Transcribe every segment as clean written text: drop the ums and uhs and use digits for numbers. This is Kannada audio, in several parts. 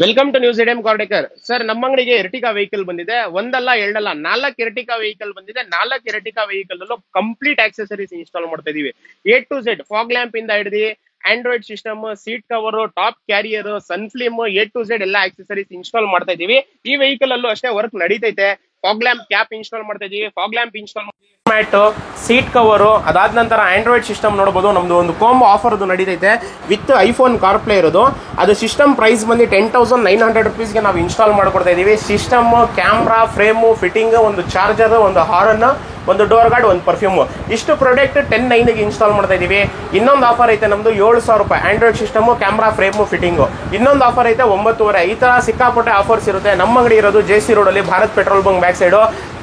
Welcome to news ADM Kardekar. Sir, ನಮ್ಮ ಅಂಗಡಿಗೆ ಎರ್ಟಿಕಾ ವೆಹಿಕಲ್ ಬಂದಿದೆ. ಒಂದಲ್ಲ ಎರಡಲ್ಲ 4 ಎರ್ಟಿಕಾ ವೆಹಿಕಲ್ ಬಂದಿದೆ. 4 ಎರ್ಟಿಕಾ ವೆಹಿಕಲ್ ಅಲ್ಲೂ ಕಂಪ್ಲೀಟ್ ಆಕ್ಸೆಸರೀಸ್ ಇನ್ಸ್ಟಾಲ್ ಮಾಡ್ತಾ ಇದೀವಿ. A to Z fog lamp ಇಂದ ಹಿಡಿದು Android system, seat cover, top carrier, sun flame, A to Z ಎಲ್ಲ ಆಕ್ಸೆಸರೀಸ್ ಇನ್ಸ್ಟಾಲ್ ಮಾಡ್ತಾ ಇದೀವಿ. ಈ ವೆಹಿಕಲ್ ಅಲ್ಲೂ ಅಷ್ಟೇ ವರ್ಕ್ ನಡೀತೈತೆ. ಫಾಗ್ ಲ್ಯಾಂಪ್ ಕ್ಯಾಪ್ ಇನ್ಸ್ಟಾಲ್ ಮಾಡ್ತಾ ಇದೀವಿ. Fog lamp install mat, seat cover, ಅದಾದ ನಂತರ ಆಂಡ್ರಾಯ್ಡ್ ಸಿಸ್ಟಮ್ ನೋಡಬಹುದು. ನಮ್ದು ಒಂದು ಕಾಂಬೋ ಆಫರ್ ನಡೀತೈತೆ ವಿತ್ ಐಫೋನ್ ಕಾರ್ಪ್ಲೇ ಇರೋದು. ಅದು ಸಿಸ್ಟಮ್ ಪ್ರೈಸ್ ಬಂದು 10,900 ರುಪೀಸ್ಗೆ ನಾವು ಇನ್ಸ್ಟಾಲ್ ಮಾಡ್ಕೊಡ್ತಾ ಇದೀವಿ. ಸಿಸ್ಟಮ್, ಕ್ಯಾಮ್ರಾ, ಫ್ರೇಮು, ಫಿಟ್ಟಿಂಗ್, ಒಂದು ಚಾರ್ಜರ್, ಒಂದು ಹಾರ್ನ್, ಒಂದು ಡೋರ್ ಗಾರ್ಡ್, ಒಂದು ಪರ್ಫ್ಯೂಮ್, ಇಷ್ಟು ಪ್ರಾಡಕ್ಟ್ 10,900ಗೆ ಇನ್ಸ್ಟಾಲ್ ಮಾಡ್ತಾ ಇದೀವಿ. ಇನ್ನೊಂದು ಆಫರ್ ಐತೆ ನಮ್ದು 7,000 ರೂಪಾಯಿ Android system, camera, frame, fitting. ಇನ್ನೊಂದು ಆಫರ್ ಐತೆ 9,500. ಈ ತರ ಸಿಕ್ಕಾಪಟ್ಟೆ ಆಫರ್ಸ್ ಇರುತ್ತೆ. ನಮ್ಮ ಅಂಗಡಿ ಇರೋದು JC ರೋಡ್ ಅಲ್ಲಿ, Bharat petrol bunk back side.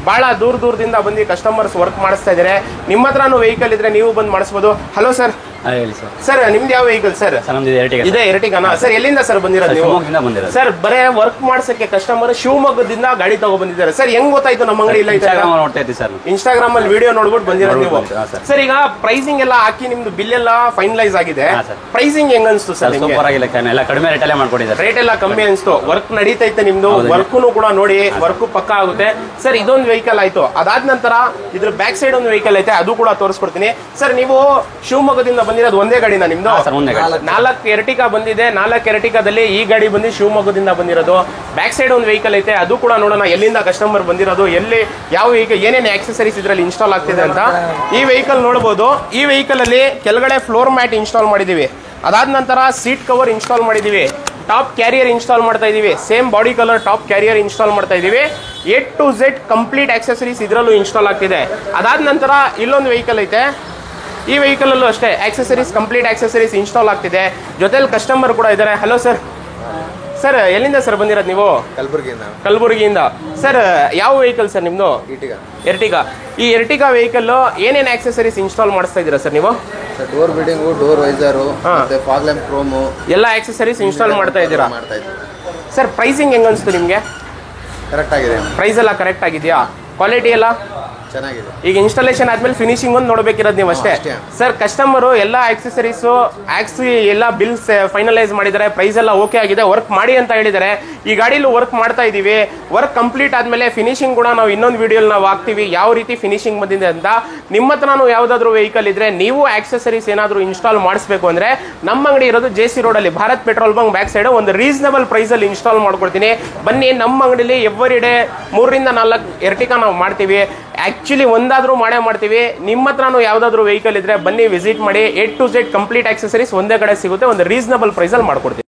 ಬಹಳ ದೂರದಿಂದ ಬಂದು ಕಸ್ಟಮರ್ಸ್ ವರ್ಕ್ ಮಾಡಿಸ್ತಾ ಇದ್ದಾರೆ. ನಿಮ್ಮ ಹತ್ರನೂ ವೆಹಿಕಲ್ ಇದ್ರೆ ನೀವು ಬಂದು ಮಾಡಿಸ್ಬೋದು. Hello sir. ಹೇಳಿ ಸರ್. ಸರ್, ನಿಮ್ದು ಯಾವ ವೆಹಿಕಲ್ ಸರ್? ಇದೆ ಎರ್ಟಿಗಾನಾ ಸರ್? ಎಲ್ಲಿಂದ ಸರ್ ಬಂದಿರೋದು ನೀವು? ಸರ್, ಬರೇ ವರ್ಕ್ ಮಾಡ್ಸಕ್ಕೆ ಕಸ್ಟಮರ್ ಶಿವಮೊಗ್ಗದಿಂದ ಗಾಡಿ ತಗೋ ಬಂದಿದ್ದಾರೆ. ಸರ್, ಹೆಂಗ್ ಗೊತ್ತಾಯ್ತು ನಮ್ಮ ಅಂಗಡಿ ಇಲ್ಲ? ಇನ್ಸ್ಟಾಗ್ರಾಮ್ ಅಲ್ಲಿ ವಿಡಿಯೋ ನೋಡ್ಬಿಟ್ಟು ಬಂದಿರೋದು ನೀವು. ಸರ್, ಈಗ ಪ್ರೈಸಿಂಗ್ ಎಲ್ಲ ಹಾಕಿ ನಿಮ್ದು ಬಿಲ್ ಎಲ್ಲ ಫೈನಲೈಸ್ ಆಗಿದೆ. ಪ್ರೈಸಿಂಗ್ ಹೆಂಗ್ ಅನ್ಸ್ತು ಸರ್? ಕಡಿಮೆ ರೇಟ್ ಅಲ್ಲೇ ಮಾಡ್ಕೊಟ್ಟಿದ್ದಾರೆ. ರೇಟ್ ಎಲ್ಲ ಕಮ್ಮಿ ಅನ್ಸ್ತು. ವರ್ಕ್ ನಡೀತೈತೆ ನಿಮ್ದು. ವರ್ಕ್ನು ಕೂಡ ನೋಡಿ, ವರ್ಕ್ ಪಕ್ಕ ಆಗುತ್ತೆ. ಸರ್, ಇದೊಂದು ವೆಹಿಕಲ್ ಆಯ್ತು. ಅದಾದ ನಂತರ ಇದ್ರ ಬ್ಯಾಕ್ ಸೈಡ್ ಒಂದು ವೆಹಿಕಲ್ ಐತೆ, ಅದು ಕೂಡ ತೋರಿಸ್ಕೊಡ್ತೀನಿ. ಸರ್, ನೀವು ಶಿವಮೊಗ್ಗದಿಂದ ಬಂದಿರೋದು ಒಂದೇ ಗಾಡಿನ ನಿಮ್ದು? 4 ಎರ್ಟಿಕಾ ಬಂದಿದೆ. 4 ಎರ್ಟಿಕಾದಲ್ಲಿ ಈ ಗಾಡಿ ಬಂದು ಶಿವಮೊಗ್ಗದಿಂದ ಬಂದಿರೋದು. ಬ್ಯಾಕ್ ಸೈಡ್ ಒಂದು ವೆಹಿಕಲ್ ಐತೆ, ಅದು ಕೂಡ ನೋಡೋಣ ಎಲ್ಲಿಂದ ಕಸ್ಟಮರ್ ಬಂದಿರೋದು, ಎಲ್ಲಿ ಯಾವ ವೆಹಿಕಲ್, ಏನೇನು ಆಕ್ಸೆಸರೀಸ್ ಇದರಲ್ಲಿ ಇನ್ಸ್ಟಾಲ್ ಆಗ್ತಿದೆ ಅಂತ. ಈ ವೆಹಿಕಲ್ ನೋಡಬಹುದು. ಈ ವೆಹಿಕಲ್ ಅಲ್ಲಿ ಕೆಳಗಡೆ ಫ್ಲೋರ್ ಮ್ಯಾಟ್ ಇನ್ಸ್ಟಾಲ್ ಮಾಡಿದೀವಿ. ಅದಾದ ನಂತರ ಸೀಟ್ ಕವರ್ ಇನ್ಸ್ಟಾಲ್ ಮಾಡಿದೀವಿ. ಟಾಪ್ ಕ್ಯಾರಿಯರ್ ಇನ್ಸ್ಟಾಲ್ ಮಾಡ್ತಾ ಇದೀವಿ. Same body colour top carrier install ಮಾಡ್ತಾ ಇದೀವಿ. A to Z complete accessories ಇದರಲ್ಲೂ ಇನ್ಸ್ಟಾಲ್ ಆಗ್ತಿದೆ. ಅದಾದ ನಂತರ ಇಲ್ಲೊಂದು ವೆಹಿಕಲ್ ಐತೆ. ಈ ವೆಹಿಕಲ್ ಅಲ್ಲೂ ಅಷ್ಟೇ ಆಕ್ಸೆಸರೀಸ್, ಕಂಪ್ಲೀಟ್ ಆಕ್ಸೆಸರೀಸ್ ಇನ್ಸ್ಟಾಲ್ ಆಗ್ತಿದೆ. ಜೊತೆಲಿ ಕಸ್ಟಮರ್ ಕೂಡ ಇದ್ದಾರೆ. Hello sir. ಸರ್, ಎಲ್ಲಿಂದ ಸರ್ ಬಂದಿರೋದು ನೀವು? ಕಲಬುರಗಿಯಿಂದ. ಸರ್, ಯಾವ ವೆಹಿಕಲ್ ಸರ್ ನಿಮ್ದು? ಎರ್ಟಿಗಾ. ಈ ಎರ್ಟಿಗಾ ವೆಹಿಕಲ್ ಏನೇನು ಆಕ್ಸೆಸರೀಸ್ ಇನ್ಸ್ಟಾಲ್ ಮಾಡಿಸ್ತಾ ಇದ್ದೀರಾ ಸರ್ ನೀವು? Door building, door visor, fog lamp, chrome ಎಲ್ಲ ಆಕ್ಸೆಸರೀಸ್ ಇನ್ಸ್ಟಾಲ್ ಮಾಡ್ತಾ ಇದ್ದೀರಾ? ಸರ್, ಪ್ರೈಸಿಂಗ್ ಹೆಂಗ್ ಅನ್ಸ್ತು ನಿಮಗೆ? ಕರೆಕ್ಟ್ ಆಗಿದೆ. ಪ್ರೈಸ್ ಎಲ್ಲ ಕರೆಕ್ಟ್ ಆಗಿದೆಯಾ? ಕ್ವಾಲಿಟಿ ಎಲ್ಲ ಚೆನ್ನಾಗಿದೆ. ಈಗ ಇನ್ಸ್ಟಾಲೇಷನ್ ಆದ್ಮೇಲೆ ಫಿನಿಶಿಂಗ್ ಒಂದು ನೋಡ್ಬೇಕಿರೋದು ನೀವು ಅಷ್ಟೇ. ಸರ್, ಕಸ್ಟಮರು ಎಲ್ಲ ಆಕ್ಸೆಸರೀಸು ಎಲ್ಲ ಬಿಲ್ಸ್ ಫೈನಲೈಸ್ ಮಾಡಿದ್ದಾರೆ. ಪ್ರೈಸ್ ಎಲ್ಲ ಓಕೆ ಆಗಿದೆ. ವರ್ಕ್ ಮಾಡಿ ಅಂತ ಹೇಳಿದ್ದಾರೆ. ಈ ಗಾಡಿಲೂ ವರ್ಕ್ ಮಾಡ್ತಾ ಇದೀವಿ. ವರ್ಕ್ ಕಂಪ್ಲೀಟ್ ಆದ್ಮೇಲೆ ಫಿನಿಶಿಂಗ್ ಕೂಡ ನಾವು ಇನ್ನೊಂದು ವಿಡಿಯೋಲಿ ನಾವು ಹಾಕ್ತೀವಿ, ಯಾವ ರೀತಿ ಫಿನಿಶಿಂಗ್ ಬಂದಿದೆ ಅಂತ. ನಿಮ್ಮ ಹತ್ರನೂ ಯಾವ್ದಾದ್ರು ವೆಹಿಕಲ್ ಇದ್ರೆ, ನೀವು ಆಕ್ಸೆಸರೀಸ್ ಏನಾದ್ರು ಇನ್ಸ್ಟಾಲ್ ಮಾಡಿಸ್ಬೇಕು ಅಂದ್ರೆ, ನಮ್ಮ ಅಂಗಡಿ ಇರೋದು JC ರೋಡ್ ಅಲ್ಲಿ, Bharat petrol bunk back side. ಒಂದು ರೀಸನಬಲ್ ಪ್ರೈಸ್ ಅಲ್ಲಿ ಇನ್ಸ್ಟಾಲ್ ಮಾಡ್ಕೊಡ್ತೀನಿ. ಬನ್ನಿ, ನಮ್ಮ ಅಂಗಡಿಲಿ ಎವ್ರಿ ಡೇ 3ರಿಂದ 4 ಎರ್ಟಿಕಾ ನಾವು ಮಾಡ್ತೀವಿ. ಆಕ್ಚುಲಿ ಒಂದಾದ್ರೂ ಮಾಡೇ ಮಾಡ್ತೀವಿ. ನಿಮ್ಮ ಹತ್ರನೂ ಯಾವ್ದಾದ್ರು ವೆಹಿಕಲ್ ಇದ್ರೆ ಬನ್ನಿ, ವಿಸಿಟ್ ಮಾಡಿ. A to Z complete accessories ಒಂದೇ ಕಡೆ ಸಿಗುತ್ತೆ. ಒಂದು ರೀಸನಬಲ್ ಪ್ರೈಸ್ ಅಲ್ಲಿ ಮಾಡ್ಕೊಡ್ತೀವಿ.